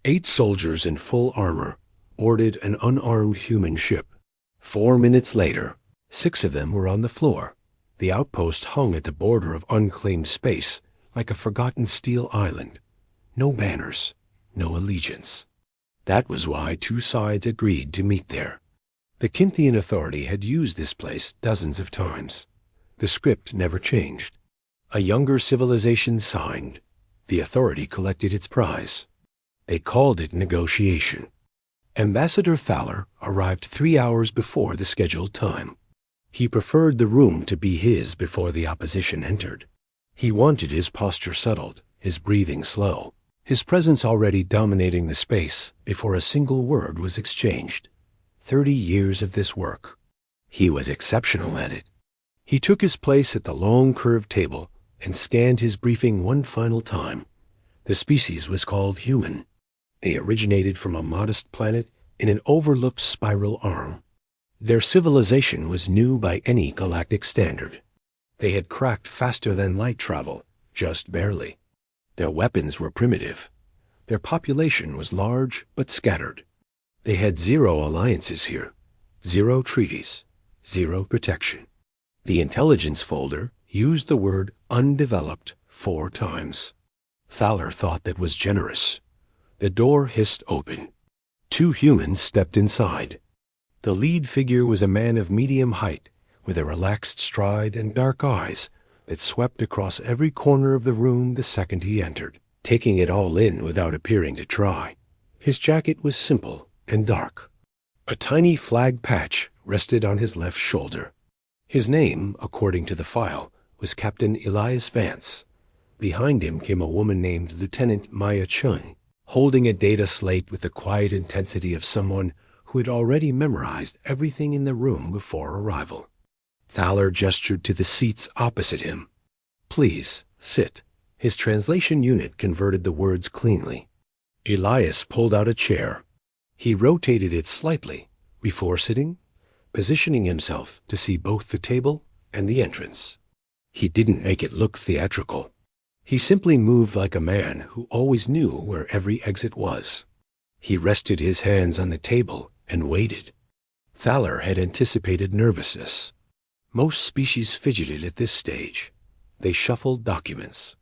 8 soldiers in full armor boarded an unarmed human ship. 4 minutes later, 6 of them were on the floor. The outpost hung at the border of unclaimed space like a forgotten steel island. No banners, no allegiance. That was why 2 sides agreed to meet there. The Kinthian Authority had used this place dozens of times. The script never changed. A younger civilization signed. The Authority collected its prize. They called it negotiation. Ambassador Thalor arrived 3 hours before the scheduled time. He preferred the room to be his before the opposition entered. He wanted his posture settled, his breathing slow, his presence already dominating the space before a single word was exchanged. 30 years of this work. He was exceptional at it. He took his place at the long curved table and scanned his briefing one final time. The species was called human. They originated from a modest planet in an overlooked spiral arm. Their civilization was new by any galactic standard. They had cracked faster than light travel, just barely. Their weapons were primitive. Their population was large but scattered. They had 0 alliances here, 0 treaties, 0 protection. The intelligence folder used the word undeveloped 4 times. Thalor thought that was generous. The door hissed open. 2 humans stepped inside. The lead figure was a man of medium height, with a relaxed stride and dark eyes that swept across every corner of the room the second he entered, taking it all in without appearing to try. His jacket was simple and dark. A tiny flag patch rested on his left shoulder. His name, according to the file, was Captain Elias Vance. Behind him came a woman named Lieutenant Maya Chun, holding a data slate with the quiet intensity of someone who had already memorized everything in the room before arrival. Thalor gestured to the seats opposite him. "Please, sit." His translation unit converted the words cleanly. Elias pulled out a chair. He rotated it slightly before sitting, positioning himself to see both the table and the entrance. He didn't make it look theatrical. He simply moved like a man who always knew where every exit was. He rested his hands on the table and waited. Thalor had anticipated nervousness. Most species fidgeted at this stage. They shuffled documents.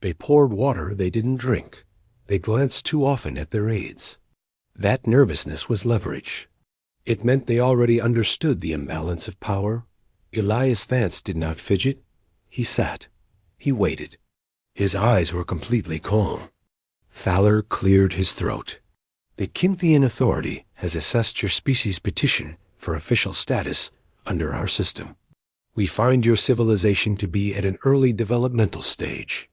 They poured water they didn't drink. They glanced too often at their aides. That nervousness was leverage. It meant they already understood the imbalance of power. Elias Vance did not fidget. He sat. He waited. His eyes were completely calm. Thalor cleared his throat. "The Kinthian Authority has assessed your species' petition for official status under our system. We find your civilization to be at an early developmental stage.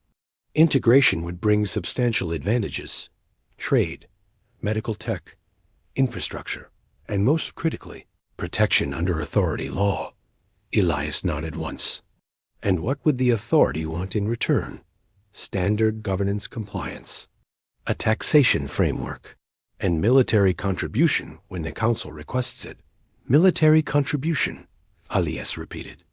Integration would bring substantial advantages: trade, medical tech, infrastructure, and most critically, protection under Authority law." Elias nodded once. "And what would the Authority want in return?" "Standard governance compliance, a taxation framework, and military contribution when the Council requests it." "Military contribution," Elias repeated.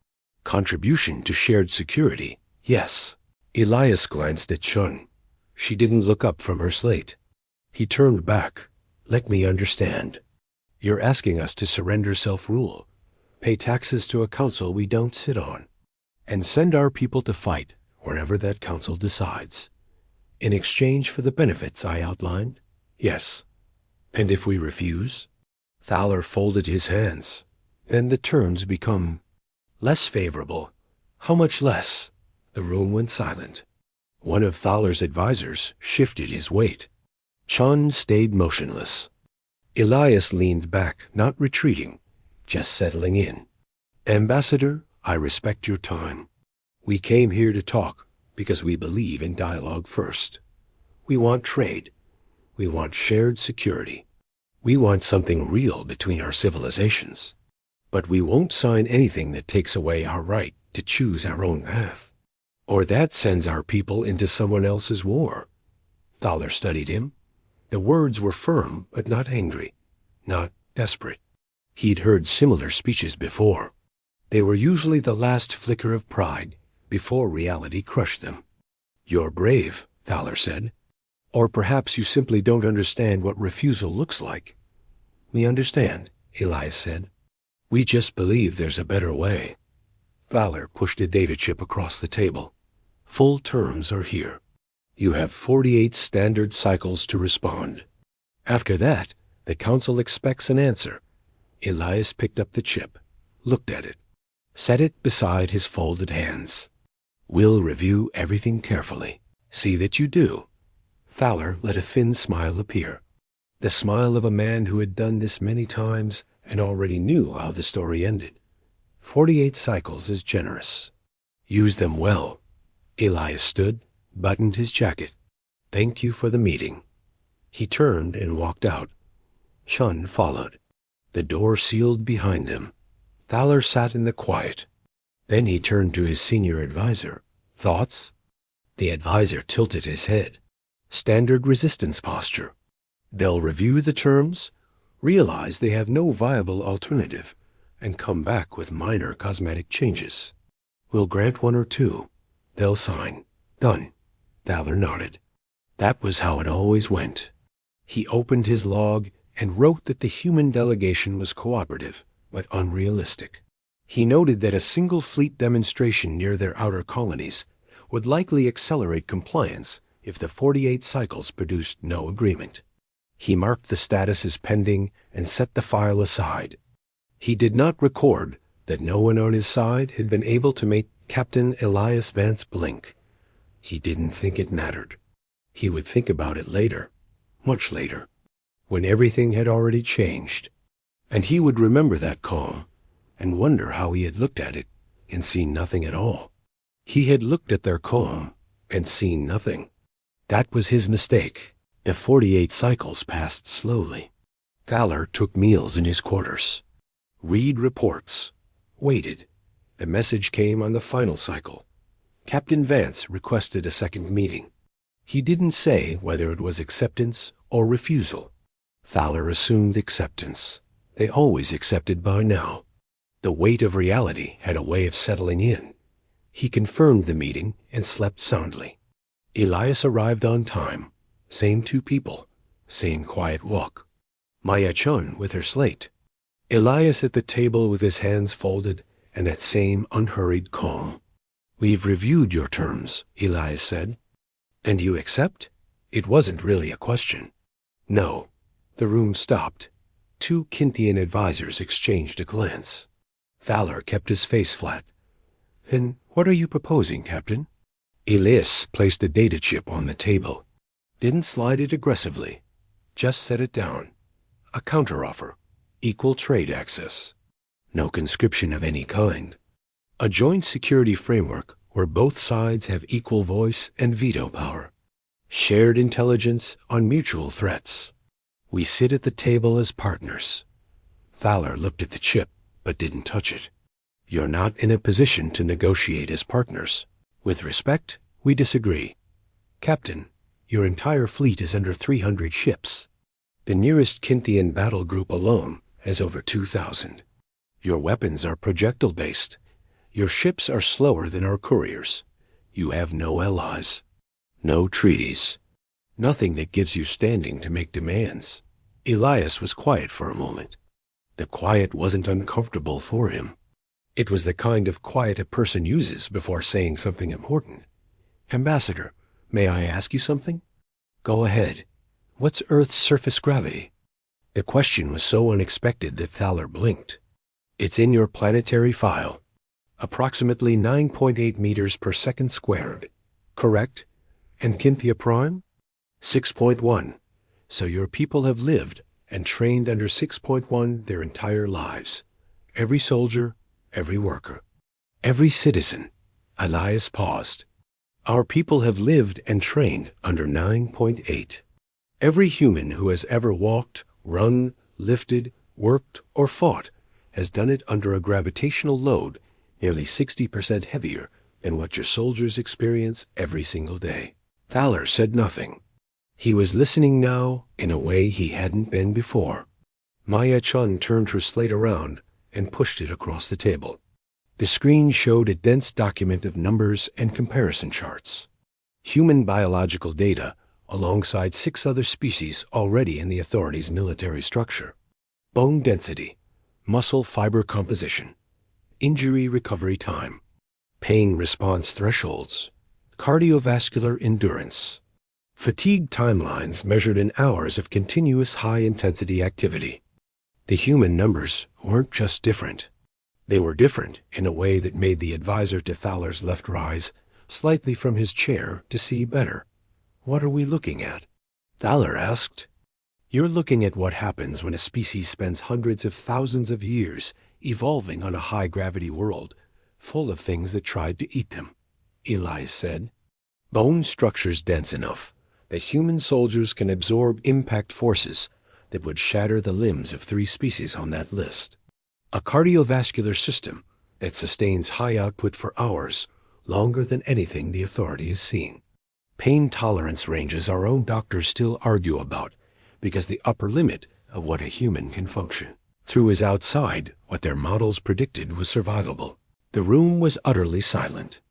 "Contribution to shared security, yes." Elias glanced at Chun. She didn't look up from her slate. He turned back. "Let me understand. You're asking us to surrender self-rule, pay taxes to a council we don't sit on, and send our people to fight wherever that council decides, in exchange for the benefits I outlined?" "Yes." "And if we refuse?" Thalor folded his hands. "Then the terms become less favorable." "How much less?" The room went silent. One of Thalor's advisors shifted his weight. Chun stayed motionless. Elias leaned back, not retreating, just settling in. "Ambassador, I respect your time. We came here to talk because we believe in dialogue first. We want trade. We want shared security. We want something real between our civilizations. But we won't sign anything that takes away our right to choose our own path, or that sends our people into someone else's war." Thalor studied him. The words were firm but not angry, not desperate. He'd heard similar speeches before. They were usually the last flicker of pride before reality crushed them. "You're brave," Thalor said. Or perhaps you simply don't understand what refusal looks like. We understand, Elias said. We just believe there's a better way. Thalor pushed a data chip across the table. Full terms are here. You have 48 standard cycles to respond. After that, the Council expects an answer. Elias picked up the chip, looked at it, set it beside his folded hands. We'll review everything carefully. See that you do. Thalor let a thin smile appear. The smile of a man who had done this many times and already knew how the story ended. 48 cycles is generous. Use them well. Elias stood, buttoned his jacket. Thank you for the meeting. He turned and walked out. Chun followed. The door sealed behind them. Thalor sat in the quiet. Then he turned to his senior advisor. Thoughts? The advisor tilted his head. Standard resistance posture. They'll review the terms, realize they have no viable alternative, and come back with minor cosmetic changes. We'll grant one or two. They'll sign. Done. Thalor nodded. That was how it always went. He opened his log and wrote that the human delegation was cooperative, but unrealistic. He noted that a single fleet demonstration near their outer colonies would likely accelerate compliance if the 48 cycles produced no agreement. He marked the status as pending and set the file aside. He did not record that no one on his side had been able to make Captain Elias Vance blink. He didn't think it mattered. He would think about it later, much later, when everything had already changed. And he would remember that calm and wonder how he had looked at it and seen nothing at all. He had looked at their calm and seen nothing. That was his mistake. The 48 cycles passed slowly. Thalor took meals in his quarters. Read reports. Waited. The message came on the final cycle. Captain Vance requested a second meeting. He didn't say whether it was acceptance or refusal. Thalor assumed acceptance. They always accepted by now. The weight of reality had a way of settling in. He confirmed the meeting and slept soundly. Elias arrived on time. Same two people. Same quiet walk. Maya Chun with her slate. Elias at the table with his hands folded and that same unhurried calm. We've reviewed your terms, Elias said. And you accept? It wasn't really a question. No. The room stopped. Two Kinthian advisors exchanged a glance. Thalor kept his face flat. Then what are you proposing, Captain? Elias placed a data chip on the table. Didn't slide it aggressively. Just set it down. A counteroffer. Equal trade access. No conscription of any kind. A joint security framework where both sides have equal voice and veto power. Shared intelligence on mutual threats. We sit at the table as partners. Thalor looked at the chip, but didn't touch it. You're not in a position to negotiate as partners. With respect, we disagree. Captain, your entire fleet is under 300 ships. The nearest Kinthian battle group alone has over 2,000. Your weapons are projectile-based. Your ships are slower than our couriers. You have no allies. No treaties. Nothing that gives you standing to make demands. Elias was quiet for a moment. The quiet wasn't uncomfortable for him. It was the kind of quiet a person uses before saying something important. Ambassador, may I ask you something? Go ahead. What's Earth's surface gravity? The question was so unexpected that Thalor blinked. It's in your planetary file. Approximately 9.8 meters per second squared. Correct? And Kynthia Prime? 6.1. So your people have lived and trained under 6.1 their entire lives. Every soldier, every worker, every citizen. Elias paused. Our people have lived and trained under 9.8. Every human who has ever walked, run, lifted, worked, or fought has done it under a gravitational load nearly 60% heavier than what your soldiers experience every single day. Thalor said nothing. He was listening now in a way he hadn't been before. Maya Chun turned her slate around and pushed it across the table. The screen showed a dense document of numbers and comparison charts. Human biological data alongside 6 other species already in the Authority's military structure. Bone density, muscle fiber composition, injury recovery time, pain response thresholds, cardiovascular endurance, fatigue timelines measured in hours of continuous high-intensity activity. The human numbers weren't just different. They were different in a way that made the advisor to Thalor's left rise slightly from his chair to see better. "What are we looking at?" Thalor asked. "You're looking at what happens when a species spends hundreds of thousands of years evolving on a high-gravity world full of things that tried to eat them," Elias said. "Bone structures dense enough that human soldiers can absorb impact forces that would shatter the limbs of 3 species on that list. A cardiovascular system that sustains high output for hours, longer than anything the Authority has seen. Pain tolerance ranges our own doctors still argue about, because the upper limit of what a human can function through is outside what their models predicted was survivable." The room was utterly silent.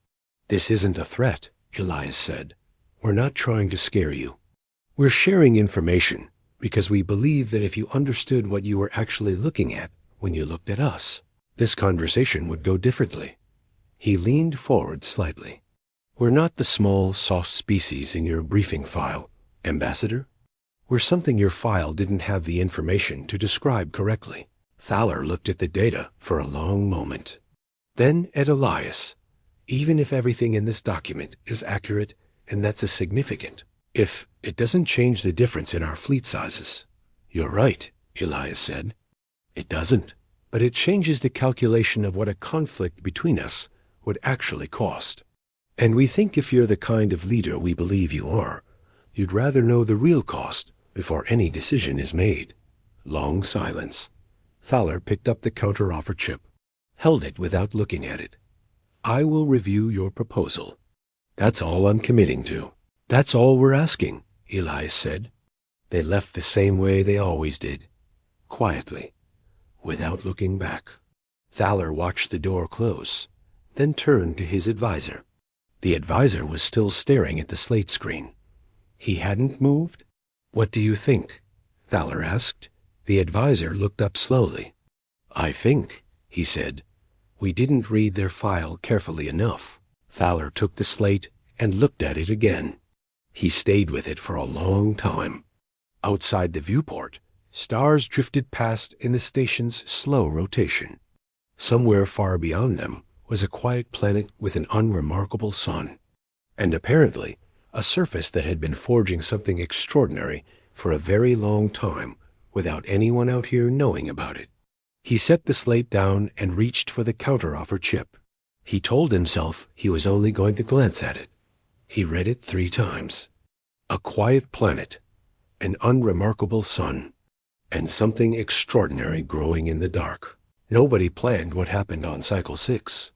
"This isn't a threat," Elias said. "We're not trying to scare you. We're sharing information because we believe that if you understood what you were actually looking at when you looked at us, this conversation would go differently." He leaned forward slightly. "We're not the small, soft species in your briefing file, Ambassador. We're something your file didn't have the information to describe correctly." Thalor looked at the data for a long moment. Then at Elias. "Even if everything in this document is accurate, and that's a significant, if it doesn't change the difference in our fleet sizes." "You're right," Elias said. "It doesn't, but it changes the calculation of what a conflict between us would actually cost. And we think if you're the kind of leader we believe you are, you'd rather know the real cost before any decision is made." Long silence. Thalor picked up the counteroffer chip, held it without looking at it. "I will review your proposal. That's all I'm committing to." "That's all we're asking," Elias said. They left the same way they always did, quietly, without looking back. Thalor watched the door close, then turned to his advisor. The advisor was still staring at the slate screen. He hadn't moved. "What do you think?" Thalor asked. The advisor looked up slowly. "I think," he said, "we didn't read their file carefully enough." Thalor took the slate and looked at it again. He stayed with it for a long time. Outside the viewport, stars drifted past in the station's slow rotation. Somewhere far beyond them was a quiet planet with an unremarkable sun, and apparently a surface that had been forging something extraordinary for a very long time without anyone out here knowing about it. He set the slate down and reached for the counteroffer chip. He told himself he was only going to glance at it. He read it 3 times. A quiet planet, an unremarkable sun, and something extraordinary growing in the dark. Nobody planned what happened on Cycle 6.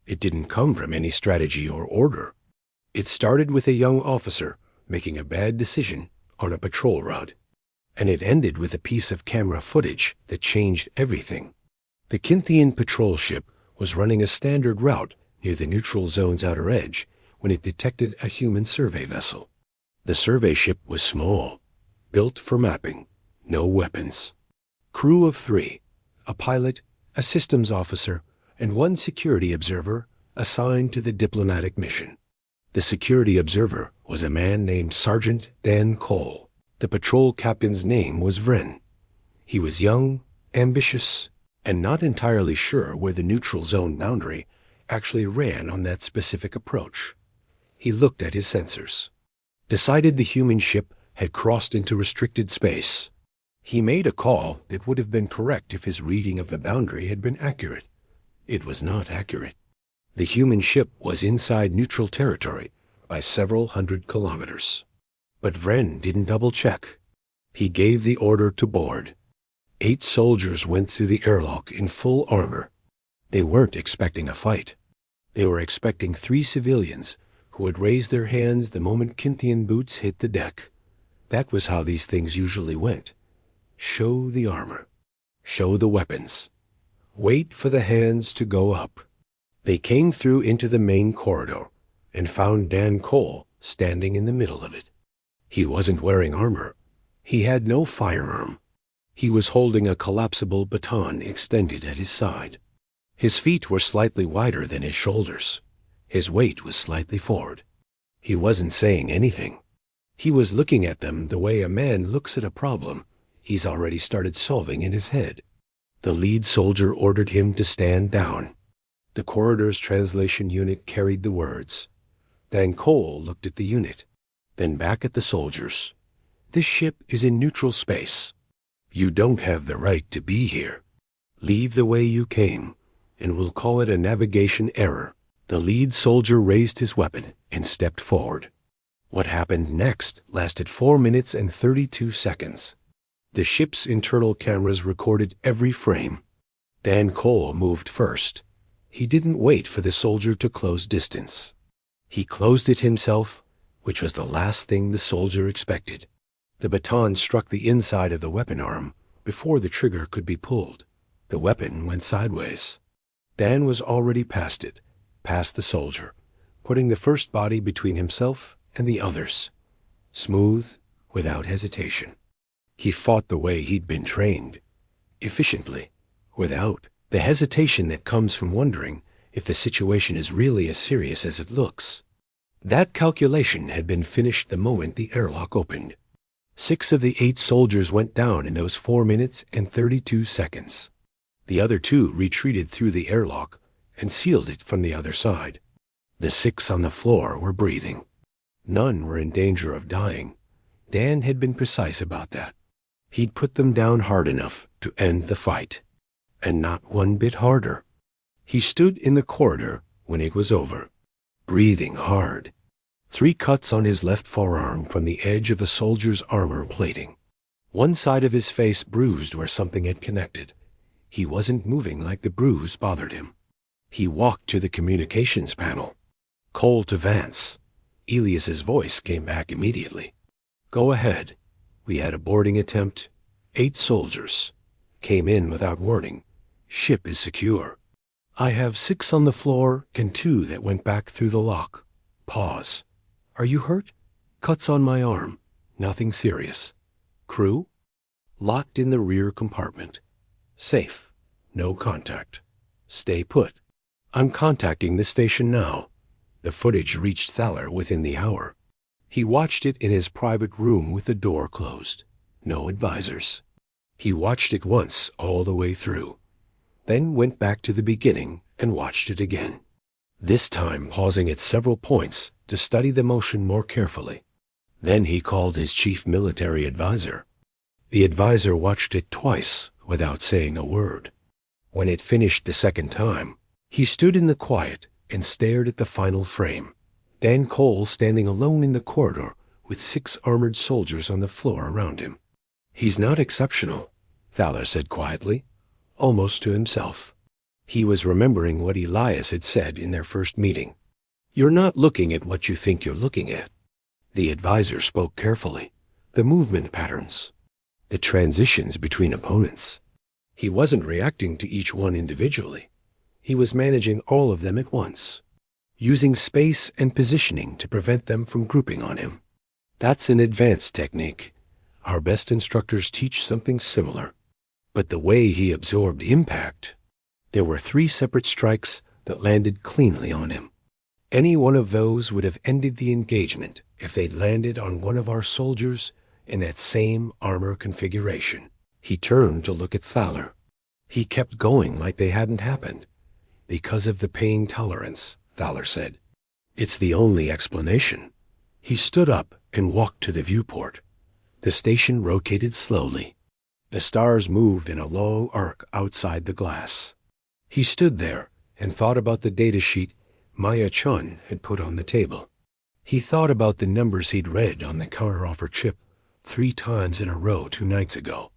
It didn't come from any strategy or order. It started with a young officer making a bad decision on a patrol route, and it ended with a piece of camera footage that changed everything. The Kinthian patrol ship was running a standard route near the neutral zone's outer edge when it detected a human survey vessel. The survey ship was small, built for mapping, no weapons. Crew of 3, a pilot, a systems officer, and 1 security observer assigned to the diplomatic mission. The security observer was a man named Sergeant Dan Cole. The patrol captain's name was Vren. He was young, ambitious, and not entirely sure where the neutral zone boundary actually ran on that specific approach. He looked at his sensors, decided the human ship had crossed into restricted space. He made a call that would have been correct if his reading of the boundary had been accurate. It was not accurate. The human ship was inside neutral territory by several hundred kilometers. But Vren didn't double-check. He gave the order to board. 8 soldiers went through the airlock in full armor. They weren't expecting a fight. They were expecting 3 civilians who would raise their hands the moment Kinthian boots hit the deck. That was how these things usually went. Show the armor. Show the weapons. Wait for the hands to go up. They came through into the main corridor and found Dan Cole standing in the middle of it. He wasn't wearing armor. He had no firearm. He was holding a collapsible baton extended at his side. His feet were slightly wider than his shoulders. His weight was slightly forward. He wasn't saying anything. He was looking at them the way a man looks at a problem he's already started solving in his head. The lead soldier ordered him to stand down. The corridor's translation unit carried the words. Dan Cole looked at the unit, then back at the soldiers. This ship is in neutral space. You don't have the right to be here. Leave the way you came, and we'll call it a navigation error. The lead soldier raised his weapon and stepped forward. What happened next lasted 4 minutes and 32 seconds. The ship's internal cameras recorded every frame. Dan Cole moved first. He didn't wait for the soldier to close distance. He closed it himself, which was the last thing the soldier expected. The baton struck the inside of the weapon arm before the trigger could be pulled. The weapon went sideways. Dan was already past it, past the soldier, putting the first body between himself and the others. Smooth, without hesitation. He fought the way he'd been trained. Efficiently, without the hesitation that comes from wondering if the situation is really as serious as it looks. That calculation had been finished the moment the airlock opened. 6 of the 8 soldiers went down in those 4 minutes and 32 seconds. The other 2 retreated through the airlock and sealed it from the other side. The 6 on the floor were breathing. None were in danger of dying. Dan had been precise about that. He'd put them down hard enough to end the fight, and not one bit harder. He stood in the corridor when it was over, breathing hard. 3 cuts on his left forearm from the edge of a soldier's armor plating. One side of his face bruised where something had connected. He wasn't moving like the bruise bothered him. He walked to the communications panel. Cole to Vance. Elias's voice came back immediately. Go ahead. We had a boarding attempt. 8 soldiers. Came in without warning. Ship is secure. I have 6 on the floor and 2 that went back through the lock. Pause. Are you hurt? Cuts on my arm. Nothing serious. Crew? Locked in the rear compartment. Safe. No contact. Stay put. I'm contacting the station now. The footage reached Thalor within the hour. He watched it in his private room with the door closed. No advisors. He watched it once all the way through, then went back to the beginning and watched it again, this time pausing at several points to study the motion more carefully. Then he called his chief military advisor. The advisor watched it twice without saying a word. When it finished the second time, he stood in the quiet and stared at the final frame. Dan Cole standing alone in the corridor with 6 armored soldiers on the floor around him. He's not exceptional, Thalor said quietly, almost to himself. He was remembering what Elias had said in their first meeting. You're not looking at what you think you're looking at. The advisor spoke carefully. The movement patterns. The transitions between opponents. He wasn't reacting to each one individually. He was managing all of them at once, using space and positioning to prevent them from grouping on him. That's an advanced technique. Our best instructors teach something similar. But the way he absorbed impact, there were 3 separate strikes that landed cleanly on him. Any one of those would have ended the engagement if they'd landed on one of our soldiers in that same armor configuration. He turned to look at Thalor. He kept going like they hadn't happened. Because of the pain tolerance, Thalor said. It's the only explanation. He stood up and walked to the viewport. The station rotated slowly. The stars moved in a long arc outside the glass. He stood there and thought about the data sheet Maya Chun had put on the table. He thought about the numbers he'd read on the counteroffer chip 3 times in a row 2 nights ago.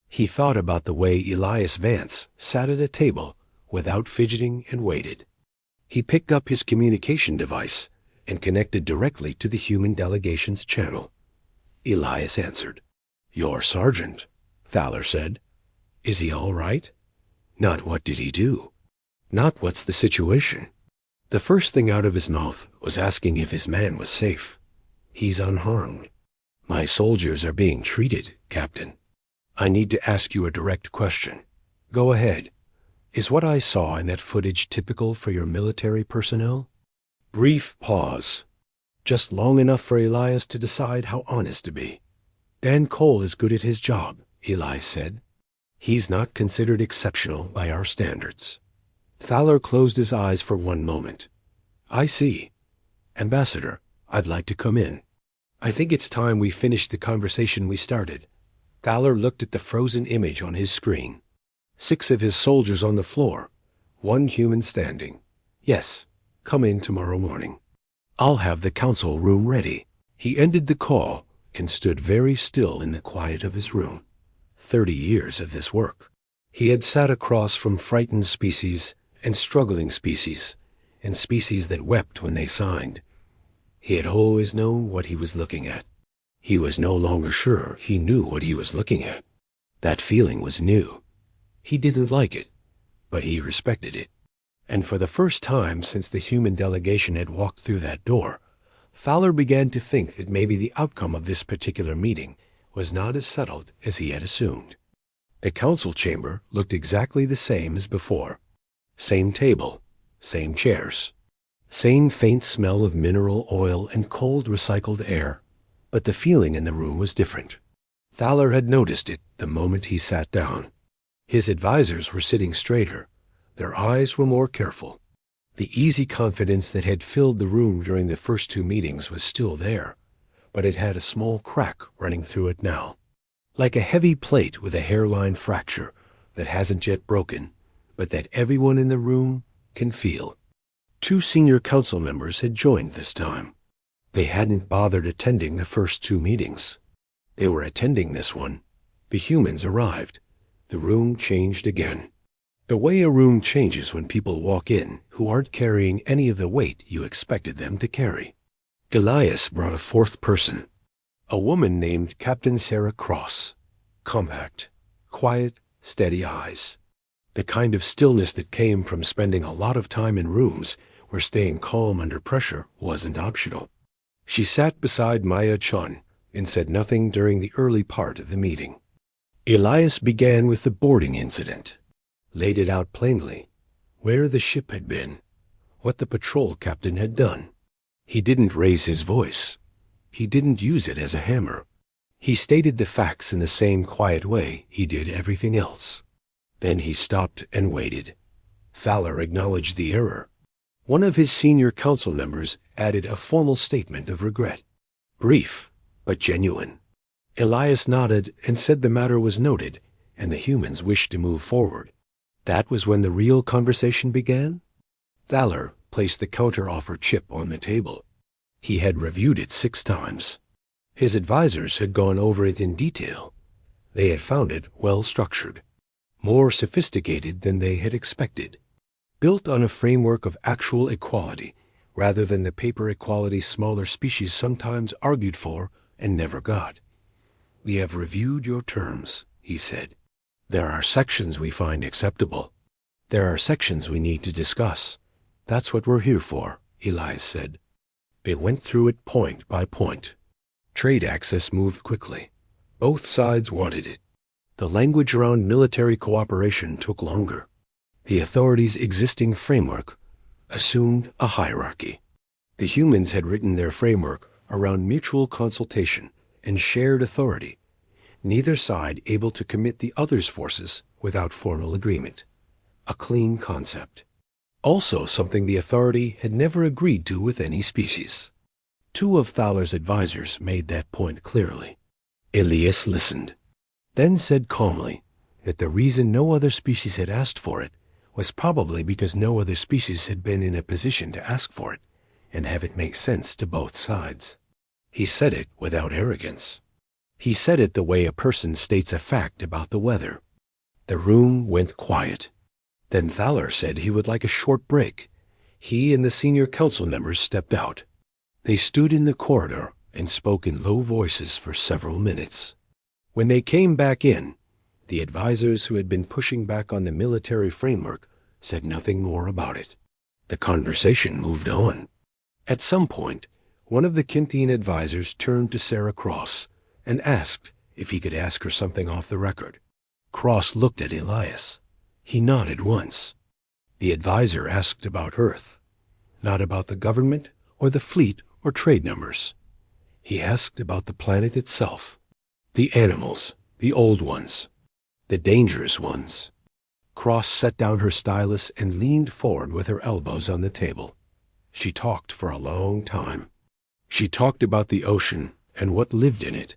He thought about the way Elias Vance sat at a table without fidgeting and waited. He picked up his communication device and connected directly to the human delegation's channel. Elias answered. Your sergeant, Thalor said. Is he all right? Not what did he do. Not what's the situation. The first thing out of his mouth was asking if his man was safe. He's unharmed. My soldiers are being treated, Captain. I need to ask you a direct question. Go ahead. Is what I saw in that footage typical for your military personnel? Brief pause. Just long enough for Elias to decide how honest to be. Dan Cole is good at his job, Elias said. He's not considered exceptional by our standards. Thalor closed his eyes for one moment. I see. Ambassador, I'd like to come in. I think it's time we finished the conversation we started. Thalor looked at the frozen image on his screen. 6 of his soldiers on the floor, 1 human standing. Yes, come in tomorrow morning. I'll have the council room ready. He ended the call and stood very still in the quiet of his room. 30 years of this work. He had sat across from frightened species and struggling species, and species that wept when they signed. He had always known what he was looking at. He was no longer sure he knew what he was looking at. That feeling was new. He didn't like it, but he respected it. And for the first time since the human delegation had walked through that door, Thalor began to think that maybe the outcome of this particular meeting was not as settled as he had assumed. The council chamber looked exactly the same as before. Same table, same chairs, same faint smell of mineral oil and cold recycled air. But the feeling in the room was different. Thalor had noticed it the moment he sat down. His advisors were sitting straighter. Their eyes were more careful. The easy confidence that had filled the room during the first 2 meetings was still there, but it had a small crack running through it now. Like a heavy plate with a hairline fracture that hasn't yet broken, but that everyone in the room can feel. 2 senior council members had joined this time. They hadn't bothered attending the first 2 meetings. They were attending this one. The humans arrived. The room changed again. The way a room changes when people walk in who aren't carrying any of the weight you expected them to carry. Elias brought a 4th person. A woman named Captain Sarah Cross. Compact, quiet, steady eyes. The kind of stillness that came from spending a lot of time in rooms where staying calm under pressure wasn't optional. She sat beside Maya Chun and said nothing during the early part of the meeting. Elias began with the boarding incident, laid it out plainly, where the ship had been, what the patrol captain had done. He didn't raise his voice. He didn't use it as a hammer. He stated the facts in the same quiet way he did everything else. Then he stopped and waited. Thalor acknowledged the error. One of his senior council members added a formal statement of regret. Brief, but genuine. Elias nodded and said the matter was noted, and the humans wished to move forward. That was when the real conversation began. Thalor placed the counter-offer chip on the table. He had reviewed it 6 times. His advisors had gone over it in detail. They had found it well-structured, more sophisticated than they had expected, built on a framework of actual equality rather than the paper equality smaller species sometimes argued for and never got. We have reviewed your terms, he said. There are sections we find acceptable. There are sections we need to discuss. That's what we're here for, Elias said. They went through it point by point. Trade access moved quickly. Both sides wanted it. The language around military cooperation took longer. The Authority's existing framework assumed a hierarchy. The humans had written their framework around mutual consultation and shared authority, neither side able to commit the other's forces without formal agreement. A clean concept. Also something the Authority had never agreed to with any species. 2 of Thalor's advisors made that point clearly. Elias listened, then said calmly that the reason no other species had asked for it was probably because no other species had been in a position to ask for it and have it make sense to both sides. He said it without arrogance. He said it the way a person states a fact about the weather. The room went quiet. Then Thalor said he would like a short break. He and the senior council members stepped out. They stood in the corridor and spoke in low voices for several minutes. When they came back in, the advisors who had been pushing back on the military framework said nothing more about it. The conversation moved on. At some point, one of the Kinthian advisors turned to Sarah Cross and asked if he could ask her something off the record. Cross looked at Elias. He nodded once. The advisor asked about Earth, not about the government or the fleet or trade numbers. He asked about the planet itself, the animals, the old ones, the dangerous ones. Cross set down her stylus and leaned forward with her elbows on the table. She talked for a long time. She talked about the ocean and what lived in it.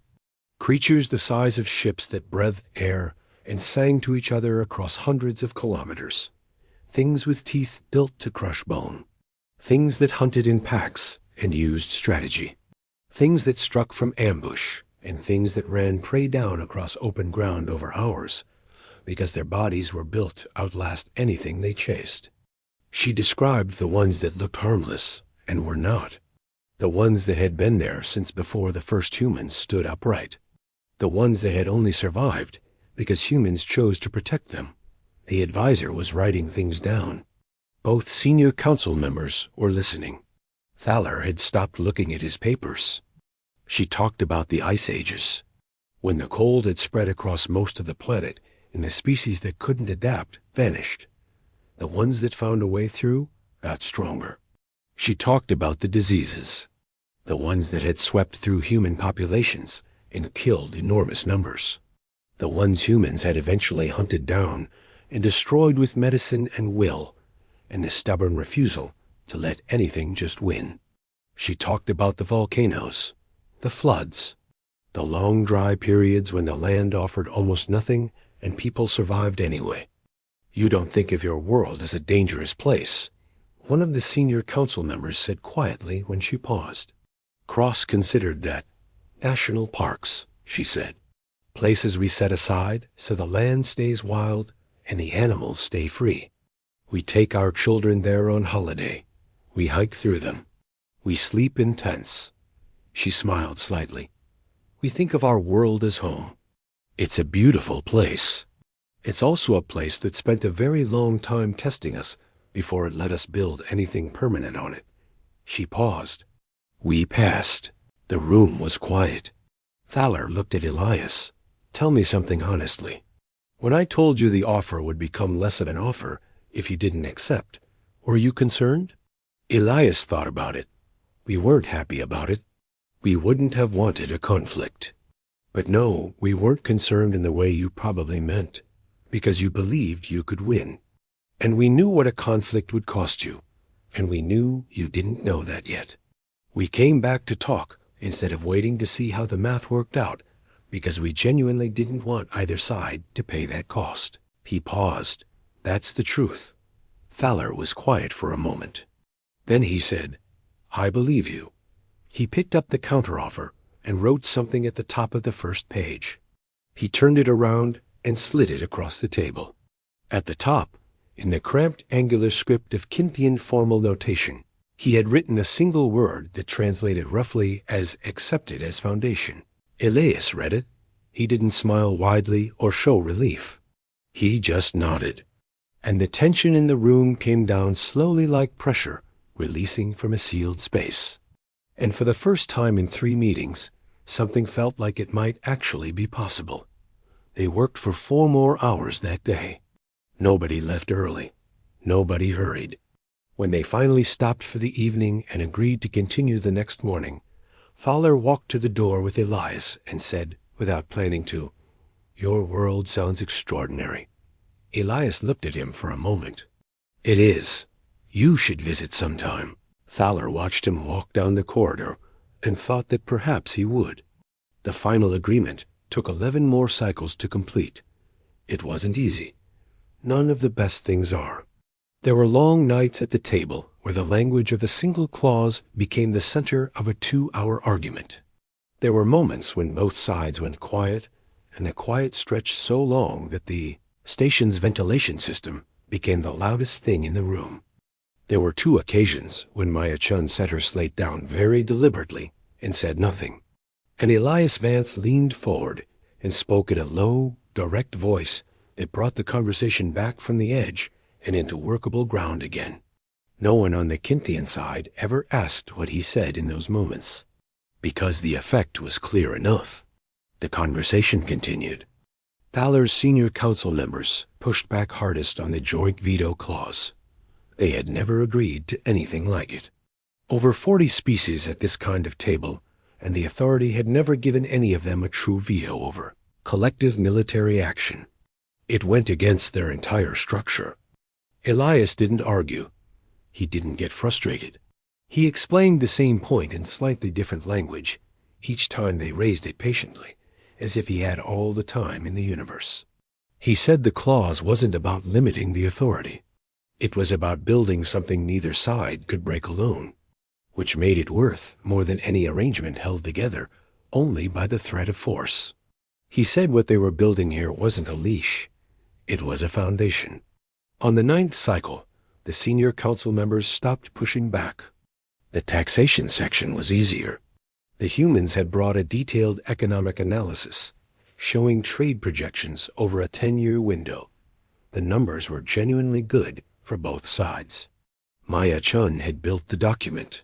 Creatures the size of ships that breathed air and sang to each other across hundreds of kilometers. Things with teeth built to crush bone. Things that hunted in packs and used strategy. Things that struck from ambush, and things that ran prey down across open ground over hours, because their bodies were built to outlast anything they chased. She described the ones that looked harmless and were not. The ones that had been there since before the first humans stood upright. The ones that had only survived because humans chose to protect them. The advisor was writing things down. Both senior council members were listening. Thalor had stopped looking at his papers. She talked about the ice ages, when the cold had spread across most of the planet and the species that couldn't adapt vanished. The ones that found a way through got stronger. She talked about the diseases, the ones that had swept through human populations and killed enormous numbers. The ones humans had eventually hunted down and destroyed with medicine and will, and the stubborn refusal to let anything just win. She talked about the volcanoes, the floods, the long dry periods when the land offered almost nothing and people survived anyway. You don't think of your world as a dangerous place, one of the senior council members said quietly when she paused. Cross considered that. National parks, she said. Places we set aside so the land stays wild and the animals stay free. We take our children there on holiday. We hike through them. We sleep in tents. She smiled slightly. We think of our world as home. It's a beautiful place. It's also a place that spent a very long time testing us before it let us build anything permanent on it. She paused. We passed. The room was quiet. Thalor looked at Elias. Tell me something honestly. When I told you the offer would become less of an offer if you didn't accept, were you concerned? Elias thought about it. We weren't happy about it. We wouldn't have wanted a conflict. But no, we weren't concerned in the way you probably meant, because you believed you could win. And we knew what a conflict would cost you, and we knew you didn't know that yet. We came back to talk instead of waiting to see how the math worked out, because we genuinely didn't want either side to pay that cost. He paused. That's the truth. Thalor was quiet for a moment. Then he said, I believe you. He picked up the counteroffer and wrote something at the top of the first page. He turned it around and slid it across the table. At the top, in the cramped angular script of Kinthian formal notation, he had written a single word that translated roughly as accepted as foundation. Elias read it. He didn't smile widely or show relief. He just nodded. And the tension in the room came down slowly like pressure, releasing from a sealed space. And for the first time in 3 meetings, something felt like it might actually be possible. They worked for 4 more hours that day. Nobody left early. Nobody hurried. When they finally stopped for the evening and agreed to continue the next morning, Thalor walked to the door with Elias and said, without planning to, Your world sounds extraordinary. Elias looked at him for a moment. It is. You should visit sometime. Thalor watched him walk down the corridor and thought that perhaps he would. The final agreement took 11 more cycles to complete. It wasn't easy. None of the best things are. There were long nights at the table where the language of a single clause became the center of a 2-hour argument. There were moments when both sides went quiet, and the quiet stretched so long that the station's ventilation system became the loudest thing in the room. There were 2 occasions when Maya Chun set her slate down very deliberately and said nothing. And Elias Vance leaned forward and spoke in a low, direct voice that brought the conversation back from the edge and into workable ground again. No one on the Kinthian side ever asked what he said in those moments, because the effect was clear enough. The conversation continued. Thalor's senior council members pushed back hardest on the joint veto clause. They had never agreed to anything like it. Over 40 species at this kind of table, and the Authority had never given any of them a true veto over collective military action. It went against their entire structure. Elias didn't argue. He didn't get frustrated. He explained the same point in slightly different language, each time they raised it patiently, as if he had all the time in the universe. He said the clause wasn't about limiting the Authority. It was about building something neither side could break alone, which made it worth more than any arrangement held together only by the threat of force. He said what they were building here wasn't a leash. It was a foundation. On the 9th cycle, the senior council members stopped pushing back. The taxation section was easier. The humans had brought a detailed economic analysis, showing trade projections over a 10-year window. The numbers were genuinely good for both sides. Maya Chun had built the document.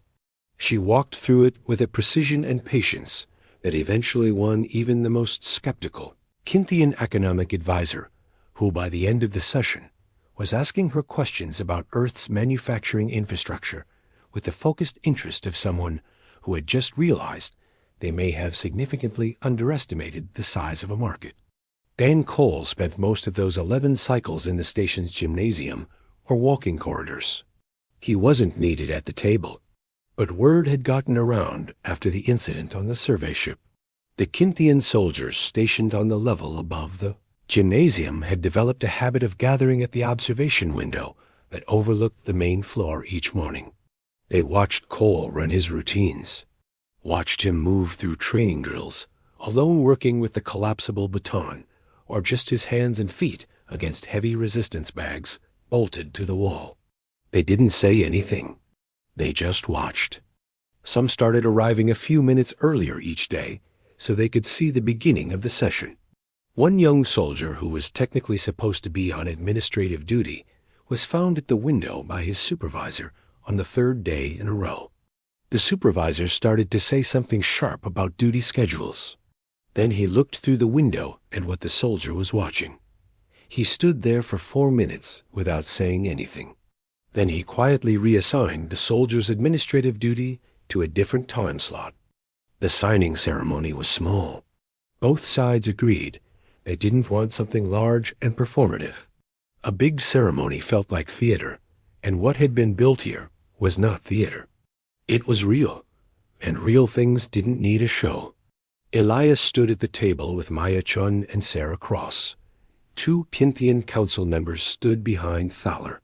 She walked through it with a precision and patience that eventually won even the most skeptical Kinthian economic advisor, who by the end of the session was asking her questions about Earth's manufacturing infrastructure with the focused interest of someone who had just realized they may have significantly underestimated the size of a market. Dan Cole spent most of those 11 cycles in the station's gymnasium or walking corridors. He wasn't needed at the table, but word had gotten around after the incident on the survey ship. The Kinthian soldiers stationed on the level above the gymnasium had developed a habit of gathering at the observation window that overlooked the main floor each morning. They watched Cole run his routines, watched him move through training drills, alone working with the collapsible baton, or just his hands and feet against heavy resistance bags bolted to the wall. They didn't say anything. They just watched. Some started arriving a few minutes earlier each day so they could see the beginning of the session. One young soldier who was technically supposed to be on administrative duty was found at the window by his supervisor on the 3rd day in a row. The supervisor started to say something sharp about duty schedules. Then he looked through the window at what the soldier was watching. He stood there for 4 minutes without saying anything. Then he quietly reassigned the soldier's administrative duty to a different time slot. The signing ceremony was small. Both sides agreed they didn't want something large and performative. A big ceremony felt like theater, and what had been built here was not theater. It was real, and real things didn't need a show. Elias stood at the table with Maya Chun and Sarah Cross. 2 Kinthian council members stood behind Thalor.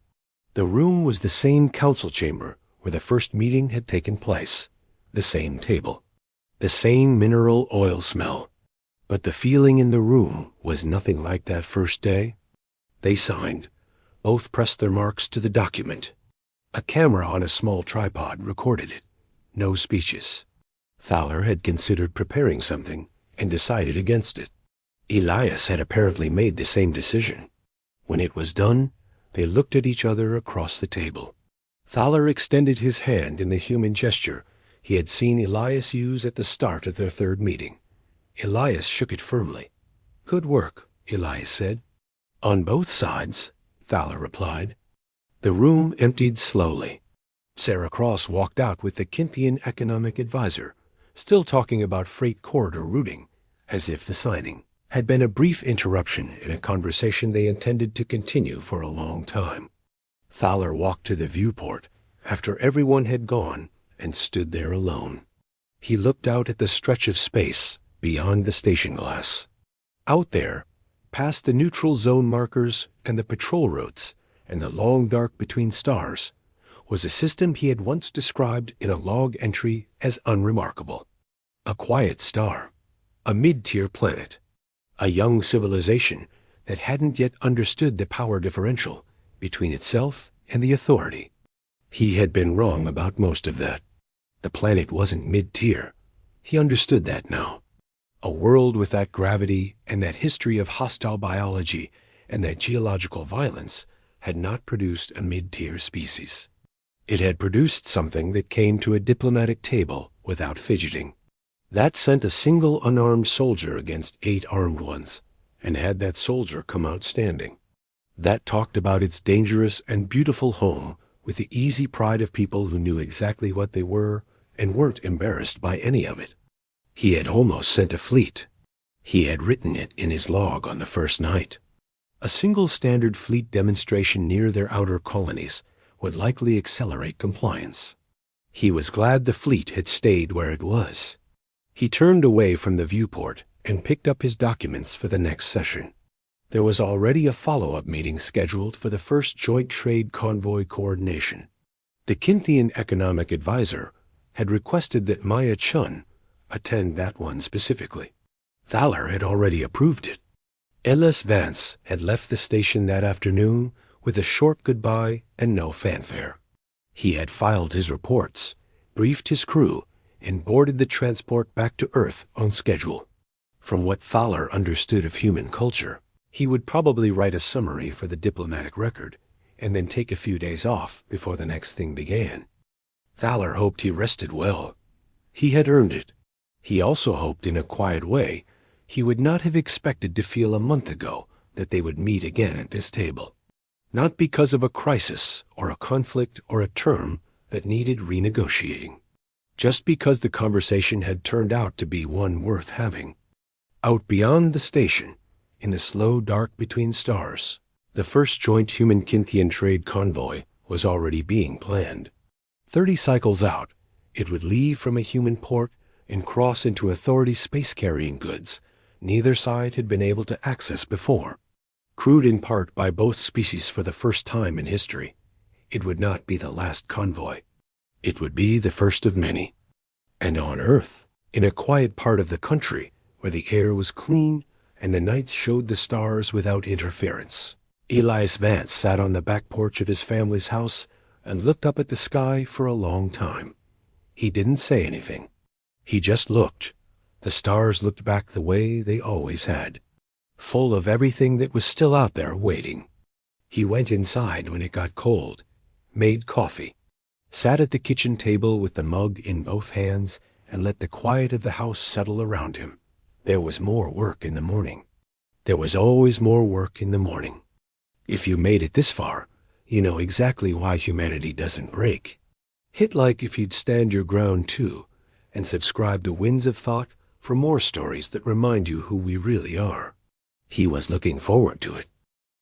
The room was the same council chamber where the first meeting had taken place, the same table, the same mineral oil smell. But the feeling in the room was nothing like that first day. They signed. Both pressed their marks to the document. A camera on a small tripod recorded it. No speeches. Thalor had considered preparing something and decided against it. Elias had apparently made the same decision. When it was done, they looked at each other across the table. Thalor extended his hand in the human gesture he had seen Elias use at the start of their 3rd meeting. Elias shook it firmly. "Good work," Elias said. "On both sides," Thalor replied. The room emptied slowly. Sarah Cross walked out with the Kinthian economic advisor, still talking about freight corridor routing, as if the signing had been a brief interruption in a conversation they intended to continue for a long time. Thalor walked to the viewport after everyone had gone and stood there alone. He looked out at the stretch of space beyond the station glass. Out there, past the neutral zone markers and the patrol routes and the long dark between stars, was a system he had once described in a log entry as unremarkable. A quiet star, a mid-tier planet, a young civilization that hadn't yet understood the power differential between itself and the Authority. He had been wrong about most of that. The planet wasn't mid-tier. He understood that now. A world with that gravity and that history of hostile biology and that geological violence had not produced a mid-tier species. It had produced something that came to a diplomatic table without fidgeting. That sent a single unarmed soldier against 8 armed ones, and had that soldier come out standing. That talked about its dangerous and beautiful home with the easy pride of people who knew exactly what they were and weren't embarrassed by any of it. He had almost sent a fleet. He had written it in his log on the first night. A single standard fleet demonstration near their outer colonies would likely accelerate compliance. He was glad the fleet had stayed where it was. He turned away from the viewport and picked up his documents for the next session. There was already a follow-up meeting scheduled for the first Joint Trade Convoy coordination. The Kinthian Economic Advisor had requested that Maya Chun attend that one specifically. Thalor had already approved it. Elias Vance had left the station that afternoon with a short goodbye and no fanfare. He had filed his reports, briefed his crew, and boarded the transport back to Earth on schedule. From what Thalor understood of human culture, he would probably write a summary for the diplomatic record, and then take a few days off before the next thing began. Thalor hoped he rested well. He had earned it. He also hoped in a quiet way he would not have expected to feel a month ago that they would meet again at this table. Not because of a crisis or a conflict or a term that needed renegotiating. Just because the conversation had turned out to be one worth having. Out beyond the station, in the slow dark between stars, the first joint human Kinthian trade convoy was already being planned. 30 cycles out, it would leave from a human port and cross into Authority space-carrying goods neither side had been able to access before. Crewed in part by both species for the first time in history, it would not be the last convoy. It would be the first of many. And on Earth, in a quiet part of the country where the air was clean and the nights showed the stars without interference, Elias Vance sat on the back porch of his family's house and looked up at the sky for a long time. He didn't say anything. He just looked. The stars looked back the way they always had, full of everything that was still out there waiting. He went inside when it got cold, made coffee, sat at the kitchen table with the mug in both hands, and let the quiet of the house settle around him. There was more work in the morning. There was always more work in the morning. If you made it this far, you know exactly why humanity doesn't break. Hit like if you'd stand your ground too, and subscribe to Winds of Thought for more stories that remind you who we really are. He was looking forward to it.